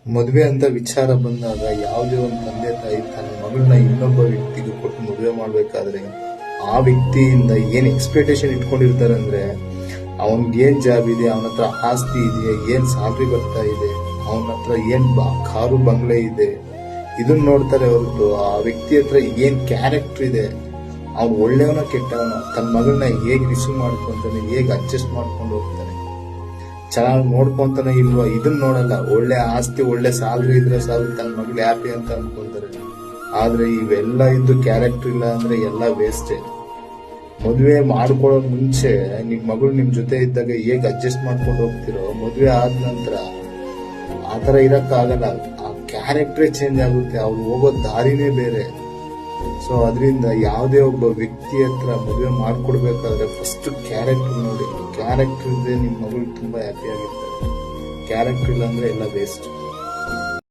ಮದುವೆ ಅಂತ ವಿಚಾರ ಬಂದಾಗ ಯಾವುದೇ ಒಂದು ತಂದೆ ತಾಯಿ ತನ್ನ ಮಗಳನ್ನ ಇನ್ನೊಬ್ಬ ವ್ಯಕ್ತಿಗೆ ಕೊಟ್ಟು ಮದುವೆ ಮಾಡ್ಬೇಕಾದ್ರೆ ಆ ವ್ಯಕ್ತಿಯಿಂದ ಏನ್ ಎಕ್ಸ್ಪೆಕ್ಟೇಷನ್ ಇಟ್ಕೊಂಡಿರ್ತಾರೆ ಅಂದ್ರೆ ಅವನ್ಗೆ ಏನ್ ಜಾಬ್ ಇದೆ, ಅವನ ಹತ್ರ ಆಸ್ತಿ ಇದೆಯಾ, ಏನ್ ಸ್ಯಾಲ್ರಿ ಬರ್ತಾ ಇದೆ, ಅವನ ಹತ್ರ ಏನ್ ಕಾರು ಬಂಗ್ಲೆ ಇದೆ, ಇದನ್ನ ನೋಡ್ತಾರೆ ಹೊರತು ಆ ವ್ಯಕ್ತಿ ಹತ್ರ ಏನ್ ಕ್ಯಾರೆಕ್ಟರ್ ಇದೆ, ಅವ್ನು ಒಳ್ಳೆಯವನ ಕೆಟ್ಟವನ, ತನ್ನ ಮಗಳನ್ನ ಹೇಗ್ ರಿಸೀವ್ ಮಾಡ್ಕೊಂತಾನೆ, ಹೇಗ್ ಅಡ್ಜಸ್ಟ್ ಮಾಡ್ಕೊಂಡು ಹೋಗ್ತಾನೆ, ಚೆನ್ನಾಗಿ ನೋಡ್ಕೊಂತಾನೆ ಇಲ್ವಾ, ಇದನ್ನ ನೋಡಲ್ಲ. ಒಳ್ಳೆ ಆಸ್ತಿ ಒಳ್ಳೆ ಸ್ಯಾಲ್ರಿ ಇದ್ರೆ ಸಾಕು ತನ್ನ ಮಗಳು ಹ್ಯಾಪಿ ಅಂತ ಅನ್ಕೊಂತಾರೆ. ಆದ್ರೆ ಇವೆಲ್ಲ ಇದ್ದು ಕ್ಯಾರೆಕ್ಟರ್ ಇಲ್ಲ ಅಂದ್ರೆ ಎಲ್ಲ ವೇಸ್ಟೇ. ಮದುವೆ ಮಾಡ್ಕೊಳ್ಳೋ ಮುಂಚೆ ನಿಮ್ ಮಗಳು ನಿಮ್ ಜೊತೆ ಇದ್ದಾಗ ಹೇಗ್ ಅಡ್ಜಸ್ಟ್ ಮಾಡ್ಕೊಂಡು ಹೋಗ್ತಿರೋ, ಮದುವೆ ಆದ ನಂತರ ಆತರ ಇರಕ್ಕಾಗಲ್ಲ. ಆ ಕ್ಯಾರೆಕ್ಟರೇ ಚೇಂಜ್ ಆಗುತ್ತೆ, ಅವ್ರು ಹೋಗೋ ದಾರಿನೇ ಬೇರೆ. ಸೊ ಅದರಿಂದ ಯಾವುದೇ ಒಬ್ಬ ವ್ಯಕ್ತಿ ಹತ್ರ ಮದುವೆ ಮಾಡ್ಕೊಡ್ಬೇಕಾದ್ರೆ ಫಸ್ಟ್ ಕ್ಯಾರೆಕ್ಟರ್ ನೋಡಿ. ಕ್ಯಾರೆಕ್ಟರ್ ಇದ್ರೆ ನಿಮ್ ಮಗಳು ತುಂಬಾ ಹ್ಯಾಪಿ ಆಗಿರ್ತಾರೆ. ಕ್ಯಾರೆಕ್ಟರ್ ಇಲ್ಲ ಅಂದ್ರೆ ಎಲ್ಲ ವೇಸ್ಟ್.